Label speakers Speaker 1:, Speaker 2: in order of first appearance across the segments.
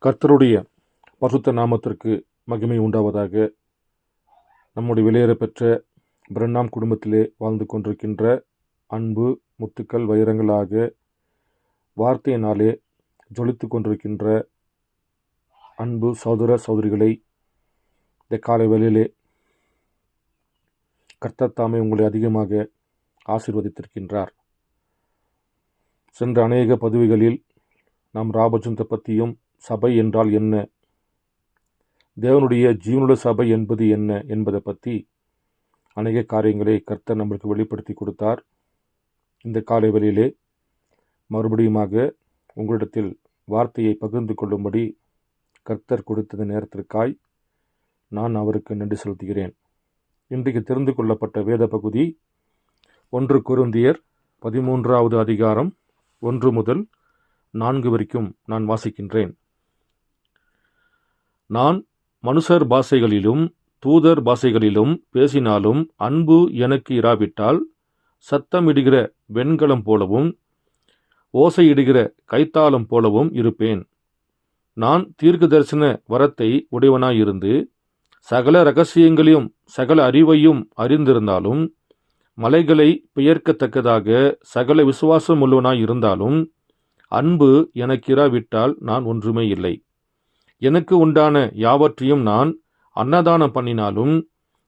Speaker 1: கர்த்தருடைய பரிசுத்த நாமத்திற்கு மகிமை உண்டாவதாக. நம்முடைய விலையேறப்பெற்ற பிரண்ணாம் குடும்பத்திலே வாழ்ந்து கொண்டிருக்கின்ற அன்பு முத்துக்கள் வைரங்களாக வார்த்தையினாலே ஜொலித்து கொண்டிருக்கின்ற அன்பு சகோதர சகோதரிகளை இந்த காலை வேளையிலே கர்த்தர் தாமே உங்களை அதிகமாக ஆசீர்வதித்திருக்கின்றார். சென்ற அநேக பதவிகளில் நாம் ராபஜனத்தை பற்றியும் சபை என்றால் என்ன, தேவனுடைய ஜீவனுள்ள சபை என்பது என்ன என்பதை பற்றி அநேக காரியங்களை கர்த்தர் நம்மளுக்கு வெளிப்படுத்தி கொடுத்தார். இந்த காலை வேளையிலே மறுபடியுமாக உங்களிடத்தில் வார்த்தையை பகிர்ந்து கொள்ளும்படி கர்த்தர் கொடுத்த நேரத்திற்காய் நான் அவருக்கு நன்றி செலுத்துகிறேன். இன்றைக்கு தெரிந்து கொள்ளப்பட்ட வேத பகுதி 1 கொரிந்தியர் 13வது அதிகாரம் 1 முதல் 4 வரைக்கும் நான் வாசிக்கின்றேன். நான் மனுஷர் பாஷைகளிலும் தூதர் பாஷைகளிலும் பேசினாலும் அன்பு எனக்கு இராவிட்டால் சத்தமிடுகிற வெண்கலம் போலவும் ஓசையிடுகிற கைத்தாளம் போலவும் இருப்பேன். நான் தீர்க்க தரிசன வரத்தை உடையவனாயிருந்து சகல இரகசியங்களையும் சகல அறிவையும் அறிந்திருந்தாலும் மலைகளை பெயர்க்கத்தக்கதாக சகல விசுவாசம் உள்ளவனாய் இருந்தாலும் அன்பு எனக்கு இராவிட்டால் நான் ஒன்றுமே இல்லை. எனக்கு உண்டான யாவற்றையும் நான் அன்னதானம் பண்ணினாலும்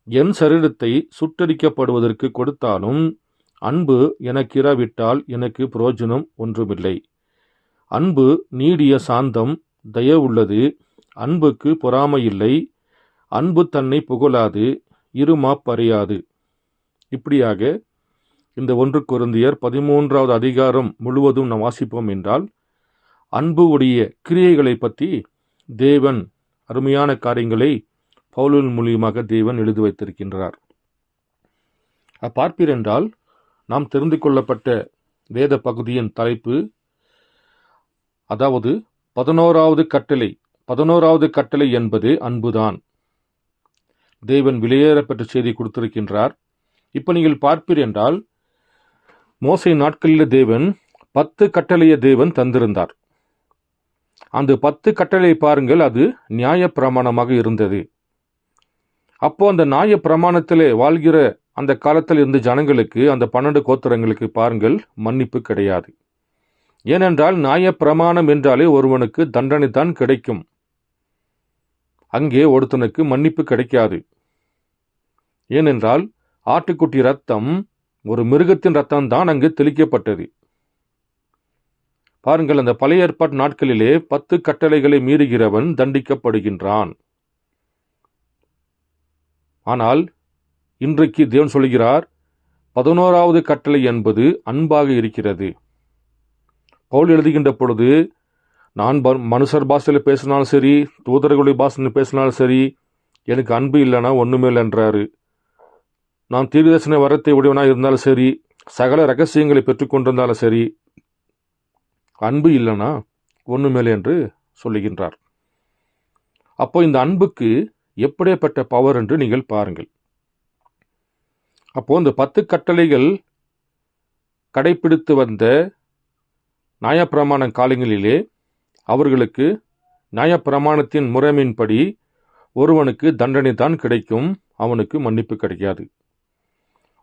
Speaker 1: என் சரீரத்தை சுட்டரிக்கப்படுவதற்கு கொடுத்தாலும் அன்பு எனக்கு இராவிட்டால் எனக்கு பிரயோஜனம் ஒன்றுமில்லை. அன்பு நீடிய சாந்தம் தயவுள்ளது, அன்புக்கு பொறாமை இல்லை, அன்பு தன்னை புகழாது, இருமாப்பறியாது. இப்படியாக இந்த 1 கொரிந்தியர் 13வது அதிகாரம் முழுவதும் நாம் வாசிப்போம் என்றால் அன்பு உடைய கிரியைகளை பற்றி தேவன் அருமையான காரியங்களை பவுலின் மூலியமாக தேவன் எழுதி வைத்திருக்கின்றார். பார்ப்பீர் என்றால் நாம் தெரிந்து கொள்ளப்பட்ட வேத பகுதியின் தலைப்பு, அதாவது 11வது கட்டளை. 11வது கட்டளை என்பது அன்புதான். தேவன் விலையேறப்பெற்ற செய்தி கொடுத்திருக்கின்றார். இப்போ நீங்கள் பார்ப்பீர் என்றால் மோசே நாட்களில் தேவன் 10 கட்டளையை தேவன் தந்திருந்தார். அந்த 10 கட்டளை பாருங்கள், அது நியாய பிரமாணமாக இருந்தது. அப்போ அந்த நியாய பிரமாணத்திலே வாழ்கிற அந்த காலத்தில் இருந்த ஜனங்களுக்கு, அந்த 12 கோத்திரங்களுக்கு பாருங்கள், மன்னிப்பு கிடையாது. ஏனென்றால் நியாய பிரமாணம் என்றாலே ஒருவனுக்கு தண்டனை தான் கிடைக்கும். அங்கே ஒருத்தனுக்கு மன்னிப்பு கிடைக்காது. ஏனென்றால் ஆட்டுக்குட்டி ரத்தம், ஒரு மிருகத்தின் ரத்தம் தான் அங்கு தெளிக்கப்பட்டது. பாருங்கள், அந்த பழைய ஏற்பாட்டு நாட்களிலே 10 கட்டளைகளை மீறுகிறவன் தண்டிக்கப்படுகின்றான். ஆனால் இன்றைக்கு தேவன் சொல்கிறார் 11வது கட்டளை என்பது அன்பாக இருக்கிறது. பவுல் எழுதுகின்ற பொழுது, நான் மனுஷர் பாஷையில் பேசினாலும் சரி, தூதர்களுடைய பாஷையில் பேசினாலும் சரி, எனக்கு அன்பு இல்லைன்னா ஒன்றுமே இல்லைன்றாரு. நான் தீர்க்கதரிசன வரத்தை உடையவனாக இருந்தாலும் சரி, சகல ரகசியங்களை பெற்றுக்கொண்டிருந்தாலும் சரி, அன்பு இல்லைனா ஒன்றுமேலே என்று சொல்லுகின்றார். அப்போ இந்த அன்புக்கு எப்படிப்பட்ட பவர் என்று நீங்கள் பாருங்கள். அப்போ இந்த 10 கட்டளைகள் கடைபிடித்து வந்த நியாயப்பிரமாண காலங்களிலே அவர்களுக்கு நியாயப்பிரமாணத்தின் முறைமையின்படி ஒருவனுக்கு தண்டனை தான் கிடைக்கும், அவனுக்கு மன்னிப்பு கிடைக்காது.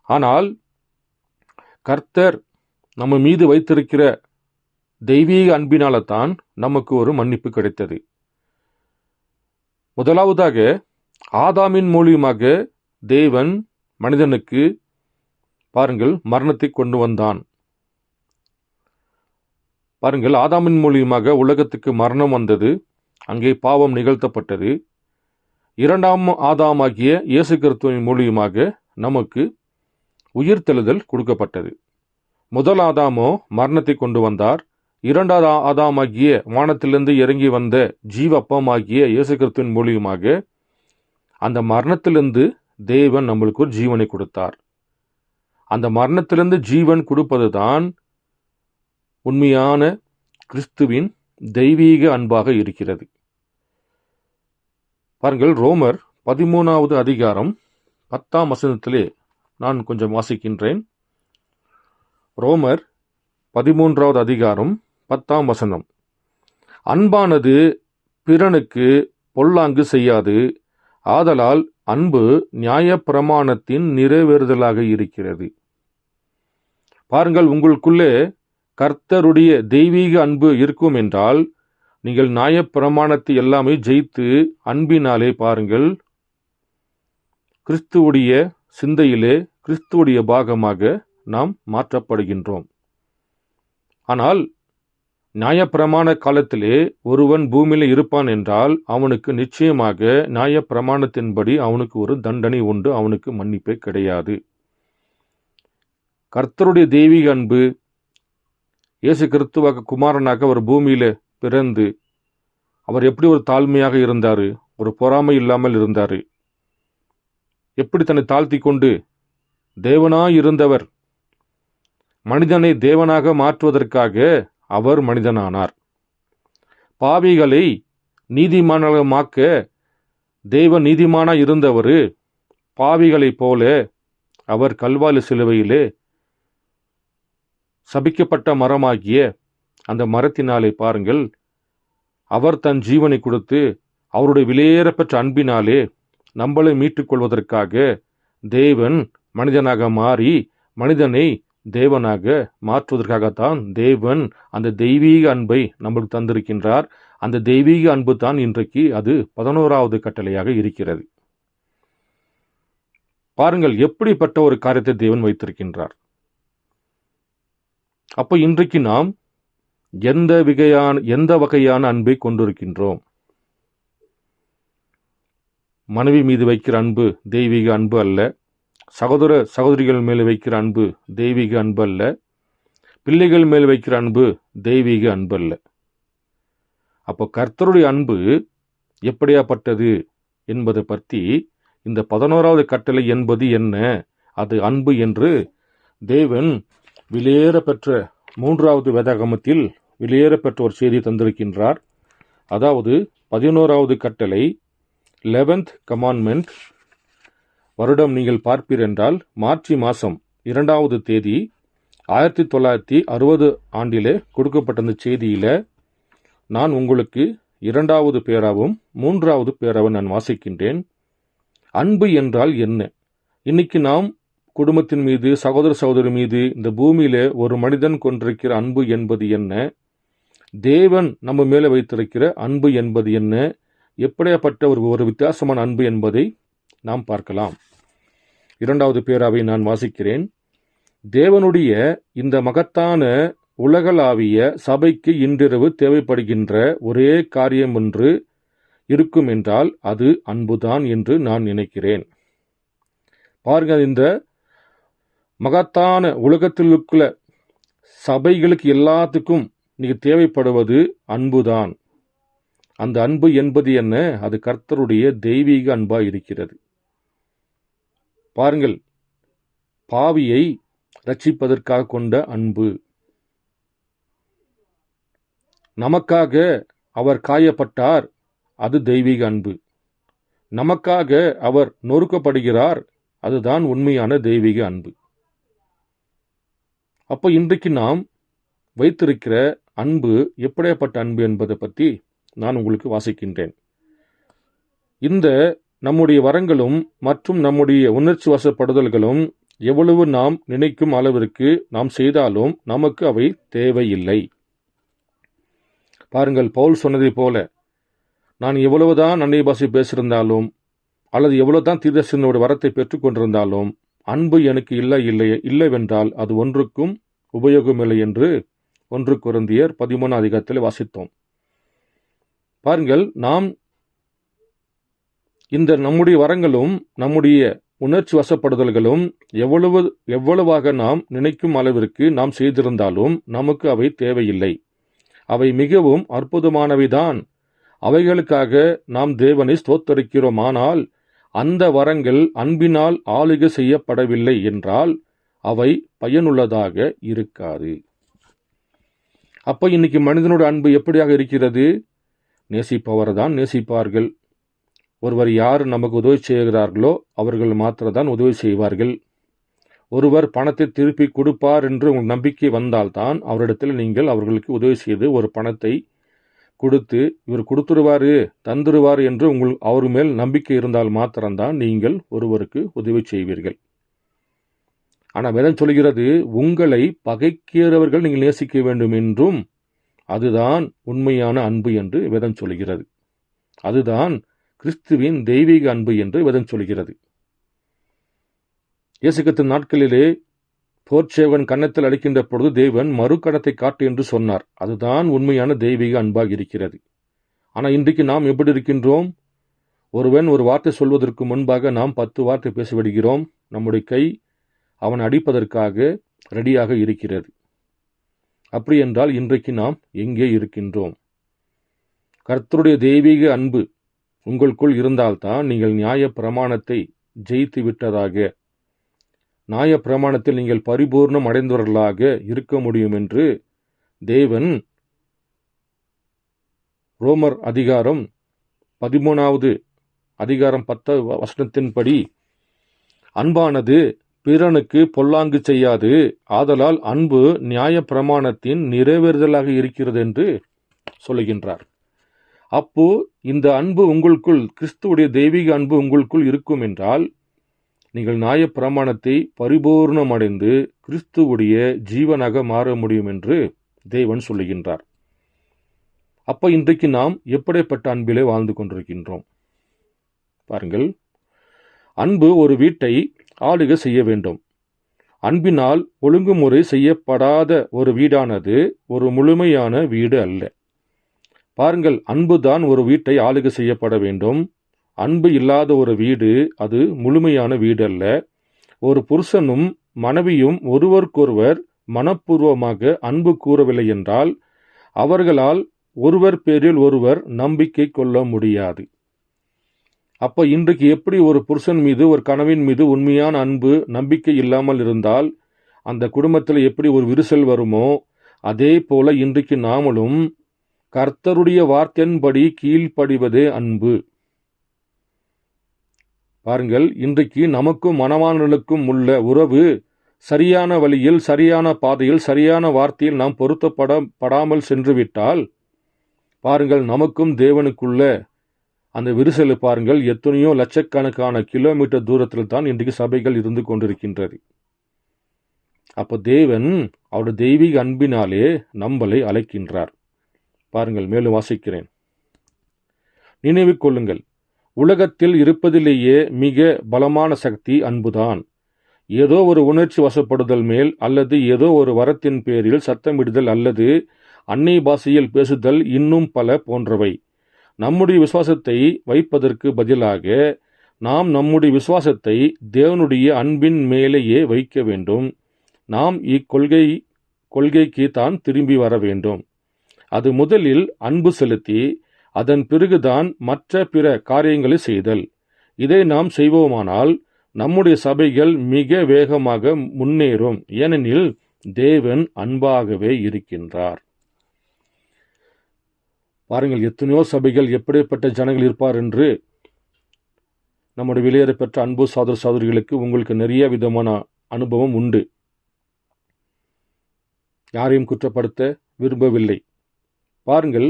Speaker 1: ஆனால் கர்த்தர் நம்ம மீது வைத்திருக்கிற தெய்வீக அன்பினால தான் நமக்கு ஒரு மன்னிப்பு கிடைத்தது. முதலாவதாக ஆதாமின் மூலியமாக தேவன் மனிதனுக்கு பாருங்கள் மரணத்தை கொண்டு வந்தான். பாருங்கள், ஆதாமின் மூலியமாக உலகத்துக்கு மரணம் வந்தது, அங்கே பாவம் நிகழ்த்தப்பட்டது. 2ஆம் ஆதாமாகிய இயேசு கிறிஸ்துவின் மூலியமாக நமக்கு உயிர்த்தெழுதல் கொடுக்கப்பட்டது. முதல் ஆதாமோ மரணத்தை கொண்டு வந்தார். 2வது ஆதாமாகிய வானத்திலிருந்து இறங்கி வந்த ஜீவ அப்பமாகிய இயேசு கிறிஸ்துவின் மூலியமாக அந்த மரணத்திலிருந்து தேவன் நம்மளுக்கு ஒரு ஜீவனை கொடுத்தார். அந்த மரணத்திலிருந்து ஜீவன் கொடுப்பது தான் உண்மையான கிறிஸ்துவின் தெய்வீக அன்பாக இருக்கிறது. பாருங்கள், ரோமர் 13வது அதிகாரம் 10ஆம் வசனத்திலே நான் கொஞ்சம் வாசிக்கின்றேன். ரோமர் 13வது அதிகாரம் 10ஆம் வசனம். அன்பானது பிறனுக்கு பொல்லாங்கு செய்யாது. ஆதலால் அன்பு நியாயப்பிரமாணத்தின் நிறைவேறுதலாக இருக்கிறது. பாருங்கள், உங்களுக்குள்ளே கர்த்தருடைய தெய்வீக அன்பு இருக்கும் என்றால் நீங்கள் நியாயப்பிரமாணத்தை எல்லாமே ஜெயித்து அன்பினாலே பாருங்கள் கிறிஸ்துவுடைய சிந்தையிலே கிறிஸ்துவுடைய பாகமாக நாம் மாற்றப்படுகின்றோம். ஆனால் நியாயப்பிரமாண காலத்திலே ஒருவன் பூமியில இருப்பான் என்றால் அவனுக்கு நிச்சயமாக நியாயப்பிரமாணத்தின்படி அவனுக்கு ஒரு தண்டனை உண்டு, அவனுக்கு மன்னிப்பே கிடையாது. கர்த்தருடைய தெய்வீக அன்பு, இயேசு கிறிஸ்துவாக குமாரனாக அவர் பூமியில பிறந்து அவர் எப்படி ஒரு தாழ்மையாக இருந்தார், ஒரு பொறாமை இல்லாமல் இருந்தார், எப்படி தன்னை தாழ்த்தி கொண்டு தேவனாய் இருந்தவர் மனிதனை தேவனாக மாற்றுவதற்காக அவர் மனிதனானார். பாவிகளை நீதிமானாக தேவ நீதிமானாய் இருந்தவர் பாவிகளைப் போல அவர் கல்வாரி சிலுவையிலே சபிக்கப்பட்ட மரமாகிய அந்த மரத்தினாலே பாருங்கள் அவர் தன் ஜீவனை கொடுத்து அவருடைய விலையேறப்பெற்ற அன்பினாலே நம்மளை மீட்டுக்கொள்வதற்காக தேவன் மனிதனாக மாறி மனிதனை தேவனாக மாற்றுவதற்காகத்தான் தேவன் அந்த தெய்வீக அன்பை நம்மளுக்கு தந்திருக்கின்றார். அந்த தெய்வீக அன்பு தான் இன்றைக்கு அது 11வது கட்டளையாக இருக்கிறது. பாருங்கள் எப்படிப்பட்ட ஒரு காரியத்தை தேவன் வைத்திருக்கின்றார். அப்போ இன்றைக்கு நாம் எந்த வகையான அன்பை கொண்டிருக்கின்றோம்? மனைவி மீது வைக்கிற அன்பு தெய்வீக அன்பு அல்ல. சகோதர சகோதரிகள் மேல் வைக்கிற அன்பு தெய்வீக அன்பு அல்ல. பிள்ளைகள் மேல் வைக்கிற அன்பு தெய்வீக அன்பு அல்ல. அப்போ கர்த்தருடைய அன்பு எப்படியாப்பட்டது என்பதை பற்றி இந்த 11வது கட்டளை என்பது என்ன, அது அன்பு என்று தேவன் விலையேற பெற்ற 3வது வேதாகமத்தில் விலையேற பெற்ற ஒரு செய்தி தந்திருக்கின்றார். அதாவது 11வது கட்டளை 11th commandment வருடம் நீங்கள் பார்ப்பீர் என்றால் மார்ச் மாதம் 2வது தேதி 1960 ஆண்டிலே கொடுக்கப்பட்ட அந்த செய்தியில நான் உங்களுக்கு 2வது பேராவும் 3வது பேராவும் நான் வாசிக்கின்றேன். அன்பு என்றால் என்ன? இன்னைக்கு நாம் குடும்பத்தின் மீது சகோதர சகோதரி மீது இந்த பூமியில ஒரு மனிதன் கொண்டிருக்கிற அன்பு என்பது என்ன, தேவன் நம்ம மேலே வைத்திருக்கிற அன்பு என்பது என்ன, எப்படியாப்பட்ட ஒரு வித்தியாசமான அன்பு என்பதை நாம் பார்க்கலாம். 2வது பேராவை நான் வாசிக்கிறேன். தேவனுடைய இந்த மகத்தான உலகளாவிய சபைக்கு இன்றிரவு தேவைப்படுகின்ற ஒரே காரியம் ஒன்று இருக்கும் என்றால் அது அன்புதான் என்று நான் நினைக்கிறேன். பாருங்கள், இந்த மகத்தான உலகத்திலுக்குள்ள சபைகளுக்கு எல்லாத்துக்கும் நீங்க தேவைப்படுவது அன்புதான். அந்த அன்பு என்பது என்ன? அது கர்த்தருடைய தெய்வீக அன்பா இருக்கிறது. பாருங்கள், பாவியை ரட்சிப்பதற்காக கொண்ட அன்பு, நமக்காக அவர் காயப்பட்டார், அது தெய்வீக அன்பு. நமக்காக அவர் நொறுக்கப்படுகிறார், அதுதான் உண்மையான தெய்வீக அன்பு. அப்போ இன்றைக்கு நாம் வைத்திருக்கிற அன்பு எப்படியாப்பட்ட அன்பு என்பதை பற்றி நான் உங்களுக்கு வாசிக்கின்றேன். இந்த நம்முடைய வரங்களும் மற்றும் நம்முடைய உணர்ச்சி வசப்படுதல்களும் எவ்வளவு நாம் நினைக்கும் அளவிற்கு நாம் செய்தாலும் நமக்கு அவை தேவையில்லை. பாருங்கள், பவுல் சொன்னதை போல நான் எவ்வளவுதான் அந்நிய பாஷை பேசியிருந்தாலும் அல்லது எவ்வளவுதான் தீர்க்கதரிசனோட வரத்தை பெற்றுக்கொண்டிருந்தாலும் அன்பு எனக்கு இல்லைவென்றால் அது ஒன்றுக்கும் உபயோகமில்லை என்று 1 கொரிந்தியர் 13 அதிகாரத்தில் வாசித்தோம். பாருங்கள், நாம் இந்த நம்முடைய வரங்களும் நம்முடைய உணர்ச்சி வசப்படுதல்களும் எவ்வளவாக நாம் நினைக்கும் அளவிற்கு நாம் செய்திருந்தாலும் நமக்கு அவை தேவையில்லை. அவை மிகவும் அற்புதமானவைதான். அவைகளுக்காக நாம் தேவனை ஸ்தோத்தரிக்கிறோம். ஆனால் அந்த வரங்கள் அன்பினால் ஆளுகை செய்யப்படவில்லை என்றால் அவை பயனுள்ளதாக இருக்காது. அப்ப இன்னைக்கு மனிதனோட அன்பு எப்படியாக இருக்கிறது? நேசிப்பவர் தான் நேசிப்பார்கள். ஒருவர் யார் நமக்கு உதவி செய்கிறார்களோ அவர்கள் மாத்திரம்தான் உதவி செய்வார்கள். ஒருவர் பணத்தை திருப்பி கொடுப்பார் என்று உங்கள் நம்பிக்கை வந்தால்தான் அவரிடத்தில் நீங்கள் அவர்களுக்கு உதவி செய்து ஒரு பணத்தை கொடுத்து இவர் கொடுத்துருவாரு தந்துருவார் என்று அவர் மேல் நம்பிக்கை இருந்தால் மாத்திரம்தான் நீங்கள் ஒருவருக்கு உதவி செய்வீர்கள். ஆனால் வேதம் சொல்கிறது, உங்களை பகைக்கிறவர்கள் நீங்கள் நேசிக்க வேண்டும் என்றும், அதுதான் உண்மையான அன்பு என்று வேதம் சொல்கிறது. அதுதான் கிறிஸ்துவின் தெய்வீக அன்பு என்று வேதம் சொல்கிறது. இயேசு கிறிஸ்து நாட்களிலே போர்ச்சேவன் கன்னத்தில் அடிக்கின்ற பொழுது தேவன் மறுக்கணத்தை காட்டு என்று சொன்னார். அதுதான் உண்மையான தெய்வீக அன்பாக இருக்கிறது. ஆனால் இன்றைக்கு நாம் எப்படி இருக்கின்றோம்? ஒருவன் ஒரு வார்த்தை சொல்வதற்கு முன்பாக நாம் 10 வார்த்தை பேசிவிடுகிறோம். நம்முடைய கை அவன் அடிப்பதற்காக ரெடியாக இருக்கிறது. அப்படி என்றால் இன்றைக்கு நாம் எங்கே இருக்கின்றோம்? கர்த்தருடைய தெய்வீக அன்பு உங்களுக்குள் இருந்தால்தான் நீங்கள் நியாய பிரமாணத்தை ஜெயித்து விட்டதாக, நியாய பிரமாணத்தில் நீங்கள் பரிபூர்ணம் அடைந்தவர்களாக இருக்க முடியும் என்று தேவன் ரோமர் அதிகாரம் 13வது அதிகாரம் 10 வசனத்தின்படி, அன்பானது பிறனுக்கு பொல்லாங்கு செய்யாது, ஆதலால் அன்பு நியாய பிரமாணத்தின் நிறைவேறுதலாக இருக்கிறது என்று சொல்லுகின்றார். அப்போ இந்த அன்பு உங்களுக்குள், கிறிஸ்துவுடைய தெய்வீக அன்பு உங்களுக்குள் இருக்கும் என்றால் நீங்கள் நியாய பிரமாணத்தை பரிபூர்ணமடைந்து கிறிஸ்துவுடைய ஜீவனாக மாற முடியும் என்று தேவன் சொல்லுகின்றார். அப்ப இன்றைக்கு நாம் எப்படிப்பட்ட அன்பிலே வாழ்ந்து கொண்டிருக்கின்றோம் பாருங்கள். அன்பு ஒரு வீட்டை ஆளுகை செய்ய வேண்டும். அன்பினால் ஒழுங்குமுறை செய்யப்படாத ஒரு வீடானது ஒரு முழுமையான வீடு அல்ல. பாருங்கள், அன்புதான் ஒரு வீட்டை ஆளுகை செய்யப்பட வேண்டும். அன்பு இல்லாத ஒரு வீடு அது முழுமையான வீடு அல்ல. ஒரு புருஷனும் மனைவியும் ஒருவருக்கொருவர் மனப்பூர்வமாக அன்பு கூறவில்லை என்றால் அவர்களால் ஒருவர் பேரில் ஒருவர் நம்பிக்கை கொள்ள முடியாது. அப்ப இன்றைக்கு எப்படி ஒரு புருஷன் மீது ஒரு கணவன் மீது உண்மையான அன்பு நம்பிக்கை இல்லாமல் இருந்தால் அந்த குடும்பத்தில் எப்படி ஒரு விரிசல் வருமோ, அதே போல இன்றைக்கு நாமளும் கர்த்தருடைய வார்த்தையின்படி கீழ்ப்படிவதே அன்பு. பாருங்கள், இன்றைக்கு நமக்கும் மணவாளனுக்கும் உள்ள உறவு சரியான வழியில், சரியான பாதையில், சரியான வார்த்தையில் நாம் பொருத்தப்படாமல் சென்றுவிட்டால் பாருங்கள், நமக்கும் தேவனுக்குள்ள அந்த விரிசல் பாருங்கள், எத்தனையோ லட்சக்கணக்கான கிலோமீட்டர் தூரத்தில் தான் இன்றைக்கு சபைகள் இருந்து கொண்டிருக்கின்றது. அப்போ தேவன் அவருடைய தெய்வீக அன்பினாலே நம்மளை அழைக்கின்றார். பாருங்கள், மேலும் வாசிக்கிறேன். நினைவு கொள்ளுங்கள், உலகத்தில் இருப்பதிலேயே மிக பலமான சக்தி அன்புதான். ஏதோ ஒரு உணர்ச்சி வசப்படுதல் மேல் அல்லது ஏதோ ஒரு வரத்தின் பேரில் சத்தமிடுதல் அல்லது அன்னை பாஷையில் பேசுதல் இன்னும் பல போன்றவை. நம்முடைய விசுவாசத்தை வைப்பதற்கு பதிலாக நாம் நம்முடைய விசுவாசத்தை தேவனுடைய அன்பின் மேலேயே வைக்க வேண்டும். நாம் கொள்கைக்கு தான் திரும்பி வர வேண்டும். அது முதலில் அன்பு செலுத்தி அதன் பிறகுதான் மற்ற பிற காரியங்களை செய்தல். இதை நாம் செய்வோமானால் நம்முடைய சபைகள் மிக வேகமாக முன்னேறும். ஏனெனில் தேவன் அன்பாகவே இருக்கின்றார். பாருங்கள், எத்தனையோ சபைகள் எப்படிப்பட்ட ஜனங்கள் இருப்பார் என்று நம்முடைய வெளியேற பெற்ற அன்பு சகோதர சகோதரிகளுக்கு உங்களுக்கு நிறைய விதமான அனுபவம் உண்டு. யாரையும் குற்றப்படுத்த விரும்பவில்லை. பாருங்கள்,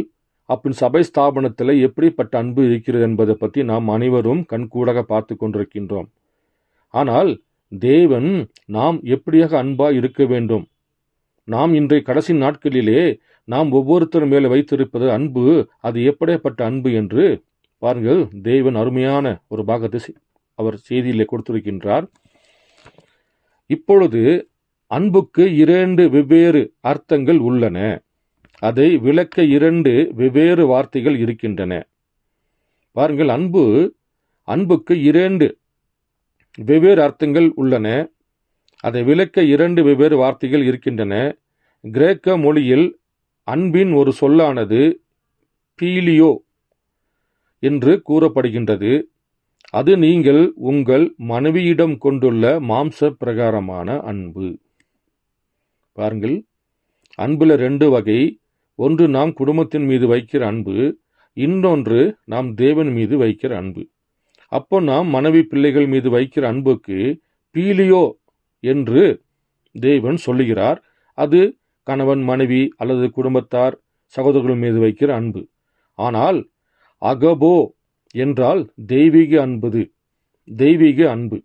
Speaker 1: அப்படி சபை ஸ்தாபனத்தில் எப்படிப்பட்ட அன்பு இருக்கிறது என்பதை பற்றி நாம் அனைவரும் கண்கூடாக பார்த்து கொண்டிருக்கின்றோம். ஆனால் தேவன் நாம் எப்படியாக அன்பாக இருக்க வேண்டும், நாம் இன்றைய கடைசி நாட்களிலே நாம் ஒவ்வொருத்தரும் மேலே வைத்திருப்பது அன்பு, அது எப்படிப்பட்ட அன்பு என்று பாருங்கள். தேவன் அருமையான ஒரு பாகத்தை அவர் செய்தியிலே கொடுத்திருக்கின்றார். இப்பொழுது அன்புக்கு 2 வெவ்வேறு அர்த்தங்கள் உள்ளன. அதை விளக்க 2 வெவ்வேறு வார்த்தைகள் இருக்கின்றன. பாருங்கள், அன்புக்கு 2 வெவ்வேறு அர்த்தங்கள் உள்ளன. அதை விளக்க 2 வெவ்வேறு வார்த்தைகள் இருக்கின்றன. கிரேக்க மொழியில் அன்பின் ஒரு சொல்லானது பீலியோ என்று கூறப்படுகின்றது. அது நீங்கள் உங்கள் மனைவியிடம் கொண்டுள்ள மாம்ச பிரகாரமான அன்பு. பாருங்கள், அன்புல 2 வகை. ஒன்று நாம் குடும்பத்தின் மீது வைக்கிற அன்பு, இன்னொன்று நாம் தேவன் மீது வைக்கிற அன்பு. அப்போ நாம் மனைவி பிள்ளைகள் மீது வைக்கிற அன்புக்கு பீலியோ என்று தேவன் சொல்லுகிறார். அது கணவன் மனைவி அல்லது குடும்பத்தார் சகோதரர்கள் மீது வைக்கிற அன்பு. ஆனால் அகபோ என்றால் தெய்வீக அன்பு.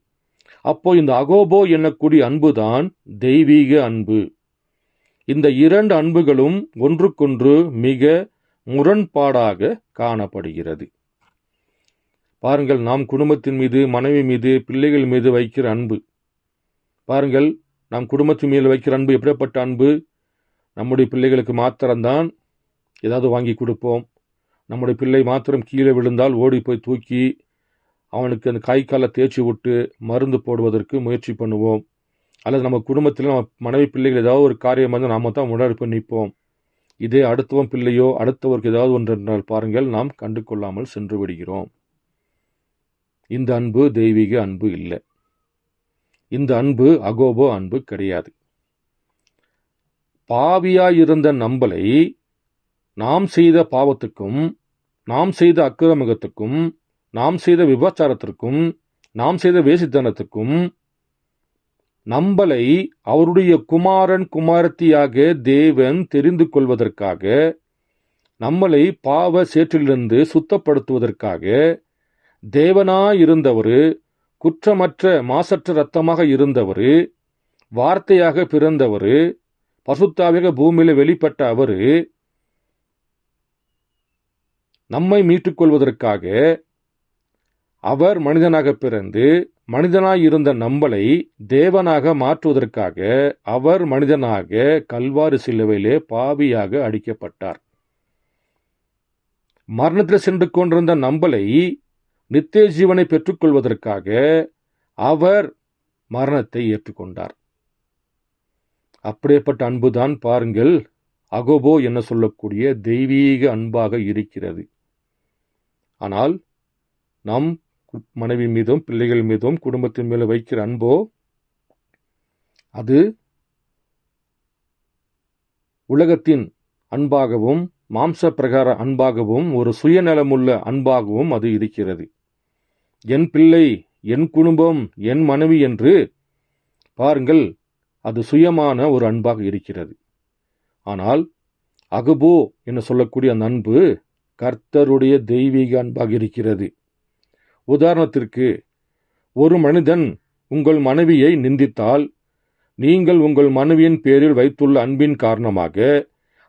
Speaker 1: அப்போ இந்த அகோபோ என்னக்கூடிய அன்புதான் தெய்வீக அன்பு. இந்த இரண்டு அன்புகளும் ஒன்றுக்கொன்று மிக முரண்பாடாக காணப்படுகிறது. பாருங்கள், நாம் குடும்பத்தின் மீது, மனைவி மீது, பிள்ளைகள் மீது வைக்கிற அன்பு பாருங்கள். நாம் குடும்பத்தின் மீது வைக்கிற அன்பு எப்படிப்பட்ட அன்பு? நம்முடைய பிள்ளைகளுக்கு மாத்திரம்தான் ஏதாவது வாங்கி கொடுப்போம். நம்முடைய பிள்ளை மாத்திரம் கீழே விழுந்தால் ஓடி போய் தூக்கி அவனுக்கு அந்த கை காலை தேய்ச்சி விட்டு மருந்து போடுவதற்கு முயற்சி பண்ணுவோம். அல்லது நம்ம குடும்பத்தில் நம்ம மனைவி பிள்ளைகள் ஏதாவது ஒரு காரியம் வந்து நாம் தான் முன்னாடி போய் நிற்போம். இதே அடுத்தவன் பிள்ளையோ அடுத்தவருக்கு ஏதாவது ஒன்று என்றால் பாருங்கள், நாம் கண்டு கொள்ளாமல் சென்று விடுகிறோம். இந்த அன்பு தெய்வீக அன்பு இல்லை. இந்த அன்பு அகோபோ அன்பு கிடையாது. பாவியாயிருந்த நம்மளை நாம் செய்த பாவத்துக்கும், நாம் செய்த அக்கிரமத்துக்கும், நாம் செய்த விபச்சாரத்திற்கும், நாம் செய்த வேசித்தனத்துக்கும் நம்மளை அவருடைய குமாரன் குமாரத்தியாக தேவன் தெரிந்து கொள்வதற்காக, நம்மளை பாவ சேற்றிலிருந்து சுத்தப்படுத்துவதற்காக தேவனாயிருந்தவர், குற்றமற்ற மாசற்ற இரத்தமாக இருந்தவர், வார்த்தையாக பிறந்தவர், பசுத்தாவியாக பூமியில வெளிப்பட்ட அவர் நம்மை மீட்டுக்கொள்வதற்காக அவர் மனிதனாக பிறந்து மனிதனாயிருந்த நம்மளை தேவனாக மாற்றுவதற்காக அவர் மனிதனாக கல்வாரி சிலுவையிலே பாவியாக அடிக்கப்பட்டார். மரணத்தில் சென்று கொண்டிருந்த நம்மளை நித்திய ஜீவனை பெற்றுக்கொள்வதற்காக அவர் மரணத்தை ஏற்றுக்கொண்டார். அப்படிப்பட்ட அன்புதான் பாருங்கள் அகோபோ என்ன சொல்லக்கூடிய தெய்வீக அன்பாக இருக்கிறது. ஆனால் நம் மனைவி மீதும் பிள்ளைகள் மீதும் குடும்பத்தின் மேல வைக்கிற அன்போ அது உலகத்தின் அன்பாகவும் மாம்ச பிரகார அன்பாகவும் ஒரு சுயநலமுள்ள அன்பாகவும் அது இருக்கிறது. என் பிள்ளை, என் குடும்பம், என் மனைவி என்று பாருங்கள், அது சுயமான ஒரு அன்பாக இருக்கிறது. ஆனால் அகபோ என்று சொல்லக்கூடிய அந்த அன்பு கர்த்தருடைய தெய்வீக அன்பாக இருக்கிறது. உதாரணத்திற்கு, ஒரு மனிதன் உங்கள் மனைவியை நிந்தித்தால் நீங்கள் உங்கள் மனைவியின் பேரில் வைத்துள்ள அன்பின் காரணமாக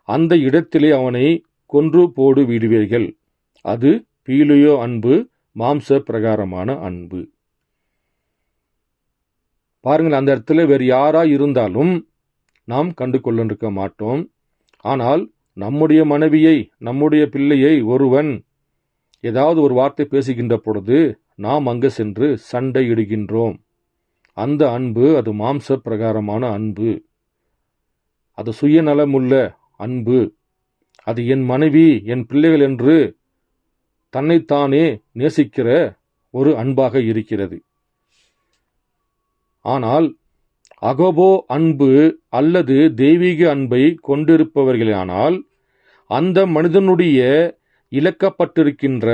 Speaker 1: அந்த இடத்திலே அவனை கொன்று போடு விடுவீர்கள். அது பீலியோ அன்பு, மாம்ச பிரகாரமான அன்பு. பாருங்கள், அந்த இடத்துல வேறு யாரா இருந்தாலும் நாம் கண்டு கொண்டிருக்க மாட்டோம். ஆனால் நம்முடைய மனைவியை, நம்முடைய பிள்ளையை ஒருவன் ஏதாவது ஒரு வார்த்தை பேசுகின்ற பொழுது நாம் அங்கு சென்று சண்டையிடுகின்றோம். அந்த அன்பு அது மாம்ச பிரகாரமான அன்பு, அது சுயநலமுள்ள அன்பு. அது என் மனைவி, என் பிள்ளைகள் என்று தன்னைத்தானே நேசிக்கிற ஒரு அன்பாக இருக்கிறது. ஆனால் அகோபோ அன்பு அல்லது தெய்வீக அன்பை கொண்டிருப்பவர்களானால் அந்த மனிதனுடைய இழக்கப்பட்டிருக்கின்ற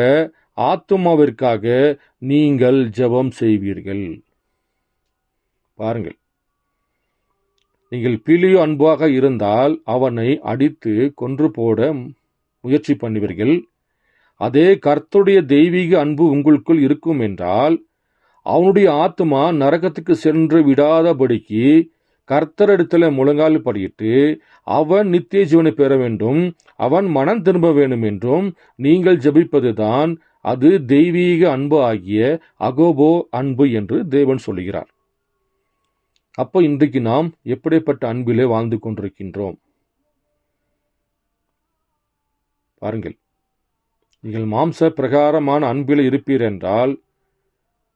Speaker 1: ஆத்துமாவிற்காக நீங்கள் ஜெபம் செய்வீர்கள். பாருங்கள், நீங்கள் பீலியோ அன்பாக இருந்தால் அவனை அடித்து கொன்று போட முயற்சி பண்ணுவீர்கள். அதே கர்த்தருடைய தெய்வீக அன்பு உங்களுக்குள் இருக்கும் என்றால் அவனுடைய ஆத்மா நரகத்துக்கு சென்று விடாதபடிக்கு கர்த்தரிடத்தில் முழங்கால் படியிட்டு அவன் நித்திய ஜீவனை பெற வேண்டும், அவன் மனம் திரும்ப வேண்டும் என்றும் நீங்கள் ஜெபிப்பதுதான் அது தெய்வீக அன்பு ஆகிய அகோபோ அன்பு என்று தேவன் சொல்லுகிறார். அப்போ இன்றைக்கு நாம் எப்படிப்பட்ட அன்பிலே வாழ்ந்து கொண்டிருக்கின்றோம்? பாருங்கள், நீங்கள் மாம்ச பிரகாரமான அன்பில் இருப்பீர் என்றால்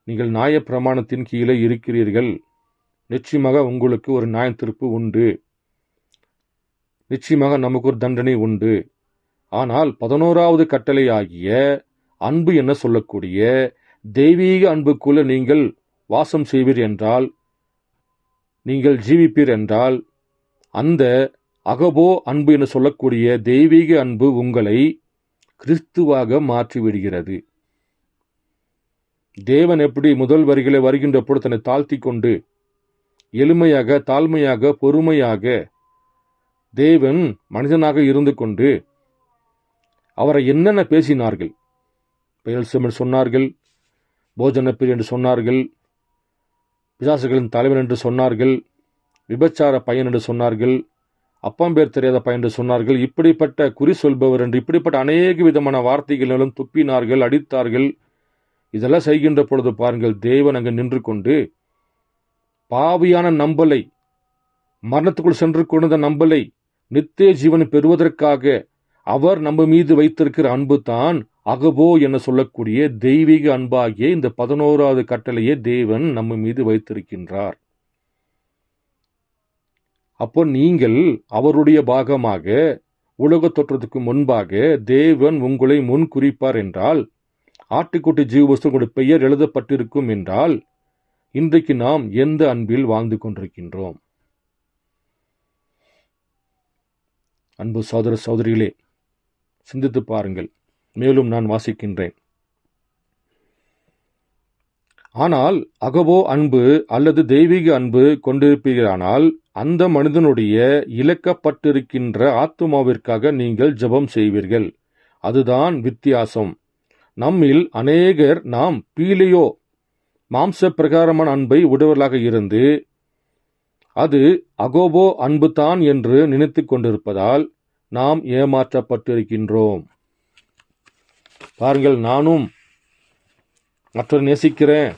Speaker 1: நீங்கள் நியாய பிரமாணத்தின் கீழே இருக்கிறீர்கள். நிச்சயமாக உங்களுக்கு ஒரு நியாய தீர்ப்பு உண்டு, நிச்சயமாக நமக்கு ஒரு தண்டனை உண்டு. ஆனால் 11வது கட்டளை ஆகிய அன்பு என்ன சொல்லக்கூடிய தெய்வீக அன்புக்குள்ள நீங்கள் வாசம் செய்வீர் என்றால், நீங்கள் ஜீவிப்பீர் என்றால், அந்த அகபோ அன்பு என்று சொல்லக்கூடிய தெய்வீக அன்பு உங்களை கிறிஸ்துவாக மாற்றிவிடுகிறது. தேவன் எப்படி முதல் வரிகளை வருகின்ற பொழுது தன்னை தாழ்த்தி கொண்டு எளிமையாக, தாழ்மையாக, பொறுமையாக தேவன் மனிதனாக இருந்து கொண்டு அவரை என்னென்ன பேசினார்கள்? பெயல்செபூல் சொன்னார்கள், போஜன பிரியன் என்று சொன்னார்கள், பிசாசுகளின் தலைவன் என்று சொன்னார்கள், விபச்சார பையன் என்று சொன்னார்கள், அப்பம் பேர் தெரியாத பையன் என்று சொன்னார்கள். இப்படிப்பட்ட குறி சொல்பவர் என்று இப்படிப்பட்ட அநேக விதமான வார்த்தைகளிலும் துப்பினார்கள், அடித்தார்கள். இதெல்லாம் செய்கின்ற பொழுது பாருங்கள், தேவன் அங்கு நின்று கொண்டு பாவியான நம்பலை, மரணத்துக்குள் சென்று கொண்ட நம்பலை நித்திய ஜீவனை பெறுவதற்காக அவர் நம்ம மீது வைத்திருக்கிற அன்பு தான் அகபோ என சொல்லக்கூடிய தெய்வீக அன்பாகிய இந்த 11வது கட்டளையை தேவன் நம்ம மீது வைத்திருக்கின்றார். அப்போ நீங்கள் அவருடைய பாகமாக உலக தோற்றத்துக்கு முன்பாக தேவன் உங்களை முன் குறிப்பார் என்றால், ஆட்டுக்குட்டி ஜீவவஸ்து உங்களுடைய பெயர் எழுதப்பட்டிருக்கும் என்றால், இன்றைக்கு நாம் எந்த அன்பில் வாழ்ந்து கொண்டிருக்கின்றோம்? அன்பு சகோதர சகோதரிகளே, சிந்தித்து பாருங்கள். மேலும் நான் வாசிக்கின்றேன். ஆனால் அகபோ அன்பு அல்லது தெய்வீக அன்பு கொண்டிருப்பீர்களானால் அந்த மனிதனுடைய இழக்கப்பட்டிருக்கின்ற ஆத்துமாவிற்காக நீங்கள் ஜெபம் செய்வீர்கள். அதுதான் வித்தியாசம். நம்மில் அநேகர் நாம் பீலியோ மாம்ச பிரகாரமான அன்பை உடையவர்களாக இருந்து அது அகோபோ அன்பு தான் என்று நினைத்து கொண்டிருப்பதால் நாம் ஏமாற்றப்பட்டிருக்கின்றோம். பாருங்கள், நானும் மற்றவரை நேசிக்கிறேன்,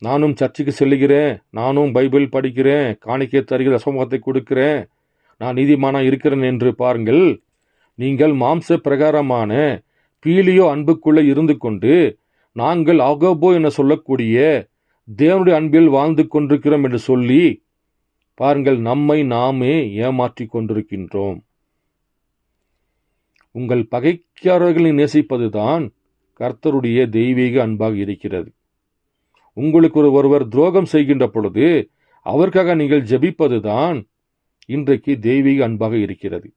Speaker 1: நானும் சர்ச்சுக்கு செல்லுகிறேன், நானும் பைபிள் படிக்கிறேன், காணிக்கை தருகிற சமூகத்தை கொடுக்கிறேன், நான் நீதிமானா இருக்கிறேன் என்று பாருங்கள், நீங்கள் மாம்ச பிரகாரமான பீலியோ அன்புக்குள்ளே இருந்து கொண்டு நாங்கள் அகோபோ என சொல்லக்கூடிய தேவனுடைய அன்பில் வாழ்ந்து கொண்டிருக்கிறோம் என்று சொல்லி பாருங்கள், நம்மை நாமே ஏமாற்றி கொண்டிருக்கின்றோம். உங்கள் பகைக்காரர்களை நேசிப்பதுதான் கர்த்தருடைய தெய்வீக அன்பாக இருக்கிறது. உங்களுக்கு ஒருவர் துரோகம் செய்கின்ற பொழுது அவருக்காக நீங்கள் ஜெபிப்பதுதான் இன்றைக்கு தெய்வீக அன்பாக இருக்கிறது.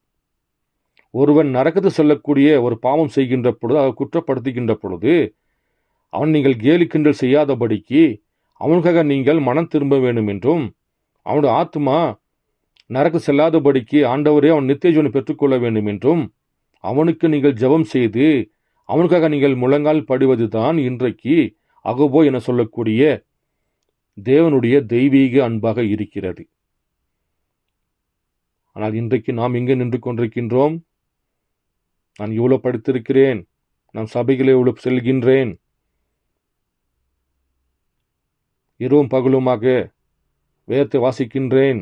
Speaker 1: ஒருவன் நரகத்து செல்லக்கூடிய ஒரு பாவம் செய்கின்ற பொழுது, அதை குற்றப்படுத்துகின்ற பொழுது அவன் நீங்கள் கேலி கிண்டல் செய்யாதபடிக்கு அவனுக்காக நீங்கள் மனம் திரும்ப வேண்டும் என்றும், அவனுடைய ஆத்மா நரக செல்லாதபடிக்கு ஆண்டவரே அவன் நித்திய ஜீவனை பெற்றுக்கொள்ள வேண்டும் என்றும் அவனுக்கு நீங்கள் ஜெபம் செய்து அவனுக்காக நீங்கள் முழங்கால் படுவதுதான் இன்றைக்கு அகபோ என சொல்லக்கூடிய தேவனுடைய தெய்வீக அன்பாக இருக்கிறது. ஆனால் இன்றைக்கு நாம் எங்கே நின்று கொண்டிருக்கின்றோம்? நான் இவ்வளவு படித்திருக்கிறேன், நான் சபைகளை இவ்வளவு செல்கின்றேன், இரவும் பகலுமாக வேதத்தை வாசிக்கின்றேன்,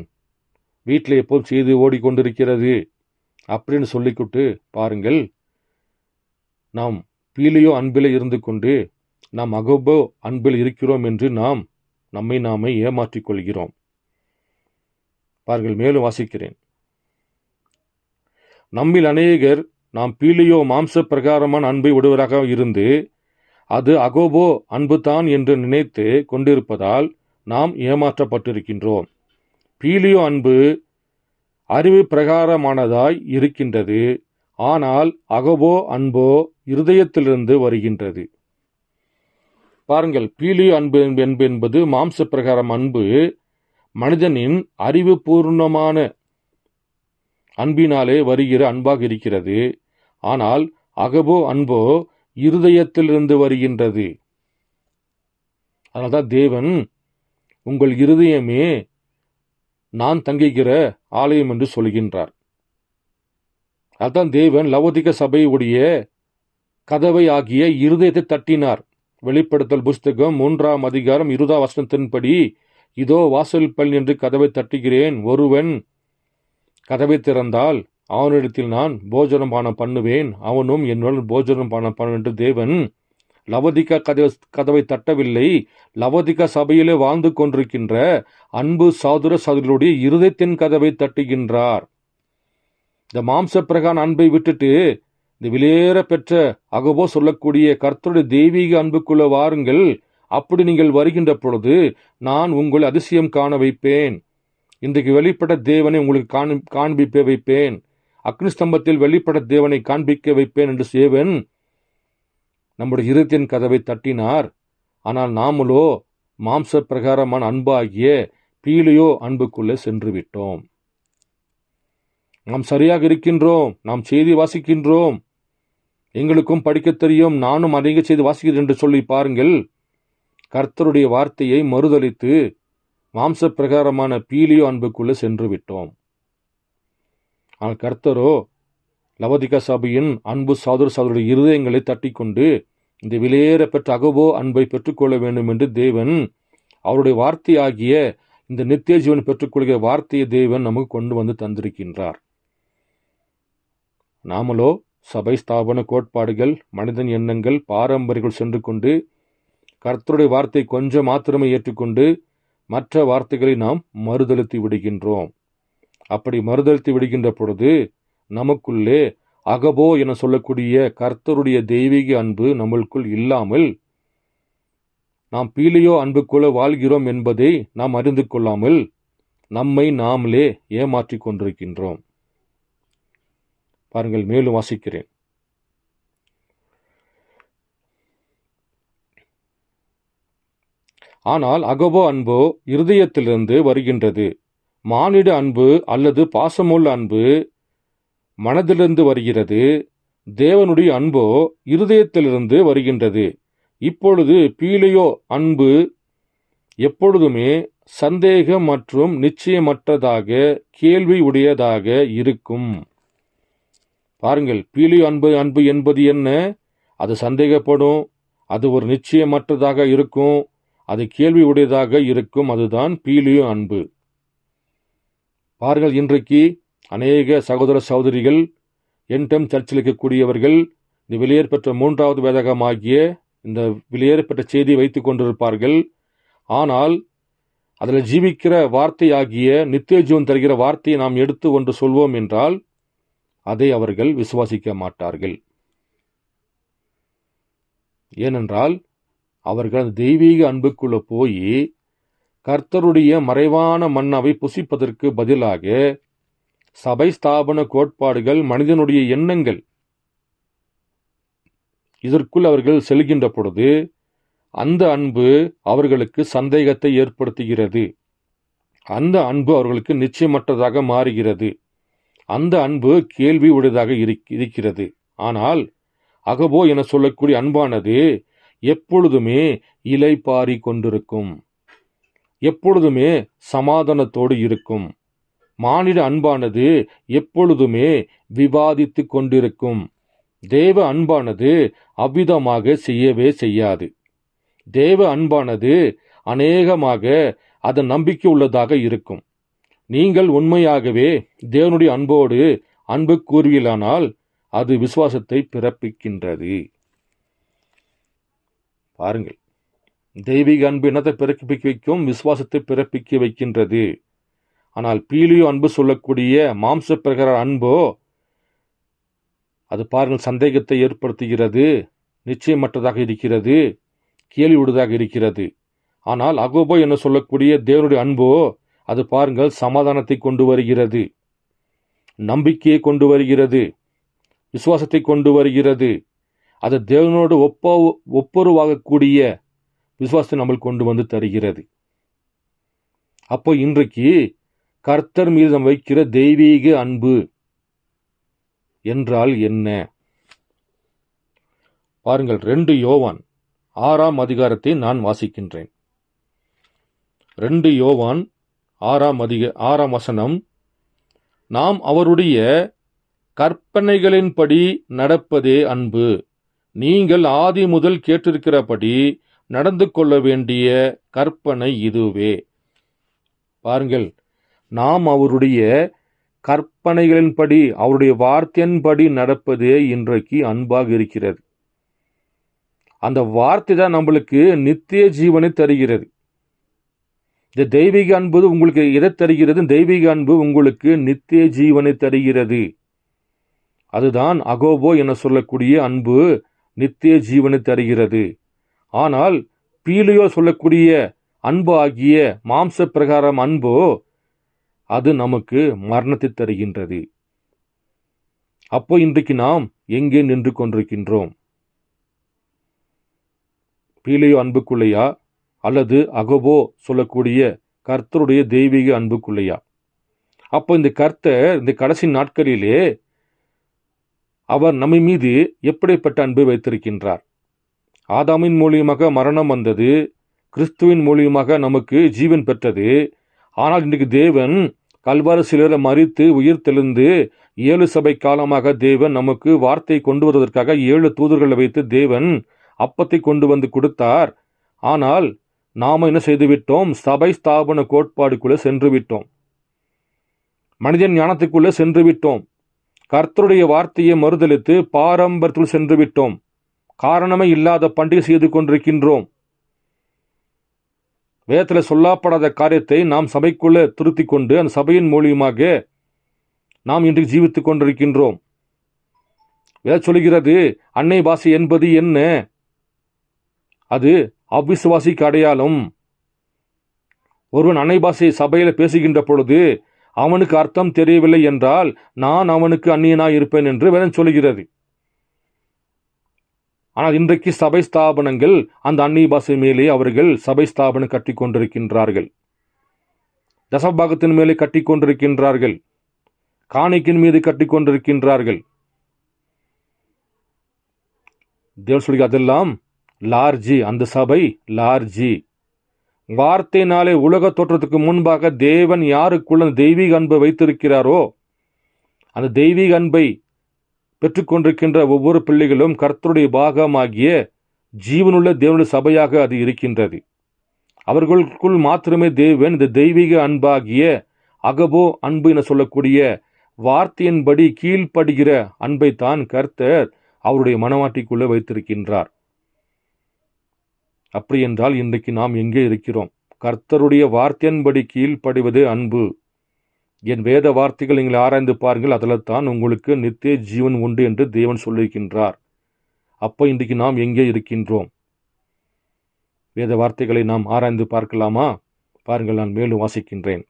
Speaker 1: வீட்டில் எப்போதும் செய்து ஓடிக்கொண்டிருக்கிறது அப்படின்னு சொல்லிக்கிட்டு பாருங்கள், நாம் பீலியோ அன்பில் இருந்து கொண்டு நாம் அகோபோ அன்பில் இருக்கிறோம் என்று நாம் நம்மை நாமே ஏமாற்றிக் கொள்கிறோம். பாருங்கள், மேலும் வாசிக்கிறேன். நம்மில் அநேகர் நாம் பீலியோ மாம்ச பிரகாரமான அன்பை உடையவராக இருந்து அது அகோபோ அன்பு தான் என்று நினைத்து கொண்டிருப்பதால் நாம் ஏமாற்றப்பட்டிருக்கின்றோம். பீலியோ அன்பு அறிவு பிரகாரமானதாய் இருக்கின்றது, ஆனால் அகோபோ அன்போ இருதயத்திலிருந்து வருகின்றது. பாருங்கள், பீலியோ அன்பு என்பது மாம்ச பிரகாரம் அன்பு மனிதனின் அறிவுபூர்ணமான அன்பினாலே வருகிற அன்பாக இருக்கிறது. ஆனால் அகபோ அன்போ இருதயத்திலிருந்து வருகின்றது. அதனால்தான் தேவன் உங்கள் இருதயமே நான் தங்குகிற ஆலயம் என்று சொல்கின்றார். அதான் தேவன் லவோதிக சபையுடைய கதவை ஆகிய இருதயத்தை தட்டினார். வெளிப்படுத்தல் புஸ்தகம் 3ஆம் அதிகாரம் 20ஆம் வசனத்தின்படி, இதோ வாசல் பல் என்று கதவை தட்டுகிறேன், ஒருவன் கதவை திறந்தால் அவனிடத்தில் நான் போஜனம் பானம் பண்ணுவேன், அவனும் என்னுடன் போஜனம் பானம் பண்ணுவேன் என்று தேவன் லவோதிகா கதவை தட்டவில்லை. லவோதிகா சபையிலே வாழ்ந்து கொண்டிருக்கின்ற அன்பு சகோதர சகோதரிகளுடைய இருதயத்தின் கதவை தட்டுகின்றார். இந்த மாம்ச பிரகான அன்பை விட்டுட்டு இந்த விலையேற பெற்ற அகபோ சொல்லக்கூடிய கர்த்தருடைய தெய்வீக அன்புக்குள்ள வாருங்கள். அப்படி நீங்கள் வருகின்ற பொழுது நான் உங்களை அதிசயம் காண வைப்பேன். இன்றைக்கு வெளிப்பட்ட தேவனை உங்களுக்கு காண்பிக்க வைப்பேன். அக்னி ஸ்தம்பத்தில் வெளிப்பட்ட தேவனை காண்பிக்க வைப்பேன் என்று தேவன் நம்முடைய இருதயத்தின் கதவை தட்டினார். ஆனால் நாமளோ மாம்ச பிரகாரமான அன்பாகிய பீலியோ அன்புக்குள்ளே சென்று விட்டோம். நாம் சரியாக இருக்கின்றோம், நாம் செய்தி வாசிக்கின்றோம், எங்களுக்கும் படிக்க தெரியும், நானும் அதிக செய்து வாசிக்கிறேன் என்று சொல்லி பாருங்கள், கர்த்தருடைய வார்த்தையை மறுதலித்து மாம்ச பிரகாரமான பீலியோ அன்புக்குள்ளே சென்று விட்டோம். ஆனால் கர்த்தரோ லவோதிக்கா சபையின் அன்பு சகோதரருடைய இருதயங்களை தட்டி கொண்டு இந்த விலையேற பெற்ற அகபோ அன்பை பெற்றுக்கொள்ள வேண்டும் என்று தேவன் அவருடைய வார்த்தையாகிய இந்த நித்திய ஜீவன் பெற்றுக்கொள்கிற வார்த்தையை தேவன் நமக்கு கொண்டு வந்து தந்திருக்கின்றார். நாமளோ சபை ஸ்தாபன கோட்பாடுகள், மனிதன் எண்ணங்கள், பாரம்பரியங்கள் சென்று கொண்டு கர்த்தருடைய வார்த்தை கொஞ்சம் மாத்திரமே ஏற்றுக்கொண்டு மற்ற வார்த்தைகளை நாம் மறுதலித்து விடுகின்றோம். அப்படி மறுதலித்து விடுகின்ற பொழுது நமக்குள்ளே அகபோ என சொல்லக்கூடிய கர்த்தருடைய தெய்வீக அன்பு நம்மளுக்குள் இல்லாமல் நாம் பீலியோ அன்புக்குள்ள வாழ்கிறோம் என்பதை நாம் அறிந்து கொள்ளாமல் நம்மை நாமளே ஏமாற்றிக் கொண்டிருக்கின்றோம். பாருங்கள், மேலும் வாசிக்கிறேன். ஆனால் அகபோ அன்போ இருதயத்திலிருந்து வருகின்றது. மானிட அன்பு அல்லது பாசமுள்ள அன்பு மனதிலிருந்து வருகிறது. தேவனுடைய அன்போ இருதயத்திலிருந்து வருகின்றது. இப்பொழுது பீலியோ அன்பு எப்பொழுதுமே சந்தேகம் மற்றும் நிச்சயமற்றதாக, கேள்வி உடையதாக இருக்கும். பாருங்கள், பீலியோ அன்பு என்பது என்ன? அது சந்தேகப்படும், அது ஒரு நிச்சயமற்றதாக இருக்கும், அது கேள்வி உடையதாக இருக்கும். அதுதான் பீலியோ அன்பு. பாருங்கள், இன்றைக்கு அநேக சகோதர சகோதரிகள் என்டம் சர்ச்சில் இருக்கக்கூடியவர்கள் இந்த வெளியேற பெற்ற 3வது வேதகமாகிய இந்த வெளியேற பெற்ற செய்தியை வைத்துக் கொண்டிருப்பார்கள். ஆனால் அதில் ஜீவிக்கிற வார்த்தையாகிய நித்திய ஜீவன் தருகிற வார்த்தையை நாம் எடுத்து ஒன்று சொல்வோம் என்றால் அதை அவர்கள் விசுவாசிக்க மாட்டார்கள். ஏனென்றால் அவர்கள் அந்த தெய்வீக அன்புக்குள்ள போய் கர்த்தருடைய மறைவான மன்னாவை புசிப்பதற்கு பதிலாக சபை ஸ்தாபன கோட்பாடுகள், மனிதனுடைய எண்ணங்கள் இதற்குள் அவர்கள் செல்கின்ற பொழுது அந்த அன்பு அவர்களுக்கு சந்தேகத்தை ஏற்படுத்துகிறது. அந்த அன்பு அவர்களுக்கு நிச்சயமற்றதாக மாறுகிறது. அந்த அன்பு கேள்வி உடையதாக இருக்கிறது. ஆனால் அகபோ என சொல்லக்கூடிய அன்பானது எப்பொழுதுமே இலைப்பாரி கொண்டிருக்கும், எப்பொழுதுமே சமாதானத்தோடு இருக்கும். மானிட அன்பானது எப்பொழுதுமே விவாதித்து கொண்டிருக்கும். தேவ அன்பானது அவ்விதமாக செய்யவே செய்யாது. தேவ அன்பானது அநேகமாக அதன் நம்பிக்கை உள்ளதாக இருக்கும். நீங்கள் உண்மையாகவே தேவனுடைய அன்போடு அன்பு கூறுவீர்களானால் அது விசுவாசத்தை பிறப்பிக்கின்றது. பாருங்கள், தெய்வீக அன்பு என்னத்தை பிறப்பிக்க வைக்கும்? விசுவாசத்தை பிறப்பிக்க வைக்கின்றது. ஆனால் பீலியோ அன்பு சொல்லக்கூடிய மாம்ச பிரகார அன்போ அது பாருங்கள் சந்தேகத்தை ஏற்படுத்துகிறது, நிச்சயமற்றதாக இருக்கிறது, கேள்வி உடையதாக இருக்கிறது. ஆனால் அகோபோ என சொல்லக்கூடிய தேவனுடைய அன்போ அது பாருங்கள் சமாதானத்தை கொண்டு வருகிறது, நம்பிக்கையை கொண்டு வருகிறது, விசுவாசத்தை கொண்டு வருகிறது. அது தேவனோடு ஒப்புரவாகக்கூடிய விசுவாசத்தை நம்ம கொண்டு வந்து தருகிறது. அப்போ இன்றைக்கு கர்த்தர் மீது நாம் வைக்கிற தெய்வீக அன்பு என்றால் என்ன? பாருங்கள், 2 யோவான் 6ஆம் அதிகாரத்தை நான் வாசிக்கின்றேன். 2 யோவான் 6ஆம் வசனம். நாம் அவருடைய கற்பனைகளின்படி நடப்பதே அன்பு. நீங்கள் ஆதி முதல் கேட்டிருக்கிறபடி நடந்து கொள்ள வேண்டிய கற்பனை இதுவே. பாருங்கள், நாம் அவருடைய கற்பனைகளின்படி, அவருடைய வார்த்தையின்படி நடப்பதே இன்றைக்கு அன்பாக இருக்கிறது. அந்த வார்த்தை தான் நம்மளுக்கு நித்திய ஜீவனை தருகிறது. இந்த தெய்வீக அன்பு உங்களுக்கு எதை தருகிறது? தெய்வீக அன்பு உங்களுக்கு நித்திய ஜீவனை தருகிறது. அதுதான் அகோபோ என சொல்லக்கூடிய அன்பு நித்திய ஜீவனை தருகிறது. ஆனால் பீலியோ சொல்லக்கூடிய அன்பு ஆகிய மாம்ச பிரகாரம் அன்போ அது நமக்கு மரணத்தை தருகின்றது. அப்போ இன்றைக்கு நாம் எங்கே நின்று கொண்டிருக்கின்றோம்? பீலியோ அன்புக்குள்ளையா அல்லது அகோபோ சொல்லக்கூடிய கர்த்தருடைய தெய்வீக அன்புக்குள்ளையா? அப்போ இந்த கர்த்தர் இந்த கடைசி நாட்களிலே அவர் நம்மை மீது எப்படிப்பட்ட அன்பை வைத்திருக்கின்றார். ஆதாமின் மூலியமாக மரணம் வந்தது, கிறிஸ்துவின் மூலியமாக நமக்கு ஜீவன் பெற்றது. ஆனால் இன்றைக்கு தேவன் கல்வாரி சிலுவையில் மரித்து உயிர் தெழுந்து 7 சபை காலமாக தேவன் நமக்கு வார்த்தை கொண்டு வருவதற்காக 7 தூதர்களை வைத்து தேவன் அப்பத்தை கொண்டு வந்து கொடுத்தார். ஆனால் நாம் என்ன செய்துவிட்டோம்? சபை ஸ்தாபன கோட்பாடுக்குள்ளே சென்று விட்டோம். மனிதன் ஞானத்துக்குள்ளே சென்று விட்டோம். கர்த்தருடைய வார்த்தையை மறுதலித்து பாரம்பரியத்தில் சென்று விட்டோம். காரணமே இல்லாத பண்டிகை செய்து கொண்டிருக்கின்றோம். வேதத்தில் சொல்லப்படாத காரியத்தை நாம் சபைக்குள்ளே திருத்தி கொண்டு அந்த சபையின் மூலியமாக நாம் இன்றைக்கு ஜீவித்துக் கொண்டிருக்கின்றோம். வேதம் சொல்கிறது, அன்னை பாஷை என்பது என்ன? அது அவிசுவாசிக்கு அடையாளம். ஒருவன் அன்னை பாஷை சபையில் பேசுகின்ற பொழுது அவனுக்கு அர்த்தம் தெரியவில்லை என்றால் நான் அவனுக்கு அந்நியனாய் இருப்பேன் என்று வேதம் சொல்கிறது. ஆனால் இன்றைக்கு சபை ஸ்தாபனங்கள் அந்த அந்நிய பாஷை மேலே அவர்கள் சபை ஸ்தாபனம் கட்டி கொண்டிருக்கின்றார்கள். தசபாகத்தின் மேலே கட்டி கொண்டிருக்கின்றார்கள். காணிக்கின் மீது கட்டி கொண்டிருக்கின்றார்கள். தேவன் சொல்லி அதெல்லாம் லார்ஜி, அந்த சபை லார்ஜி. வார்த்தையினாலே உலக தோற்றத்துக்கு முன்பாக தேவன் யாருக்குள்ள தெய்வீக அன்பை வைத்திருக்கிறாரோ அந்த தெய்வீக அன்பை பெற்றுக்கொண்டிருக்கின்ற ஒவ்வொரு பிள்ளைகளும் கர்த்தருடைய பாகமாகிய ஜீவனுள்ள தேவனுடைய சபையாக அது இருக்கின்றது. அவர்களுக்குள் மாத்திரமே தேவன் இந்த தெய்வீக அன்பாகிய அகபோ அன்பு என சொல்லக்கூடிய வார்த்தையின்படி கீழ்ப்படுகிற அன்பை தான் கர்த்தர் அவருடைய மனவாட்டிக்குள்ளே வைத்திருக்கின்றார். அப்படி என்றால் இன்றைக்கு நாம் எங்கே இருக்கிறோம்? கர்த்தருடைய வார்த்தையின்படி கீழ்ப்படிவது அன்பு. என் வேத வார்த்தைகள் நீங்கள் ஆராய்ந்து பாருங்கள், அதில் தான் உங்களுக்கு நித்திய ஜீவன் உண்டு என்று தேவன் சொல்லியிருக்கின்றார். அப்போ இன்றைக்கு நாம் எங்கே இருக்கின்றோம்? வேத வார்த்தைகளை நாம் ஆராய்ந்து பார்க்கலாமா? பாருங்கள், நான் மேலும் வாசிக்கின்றேன்.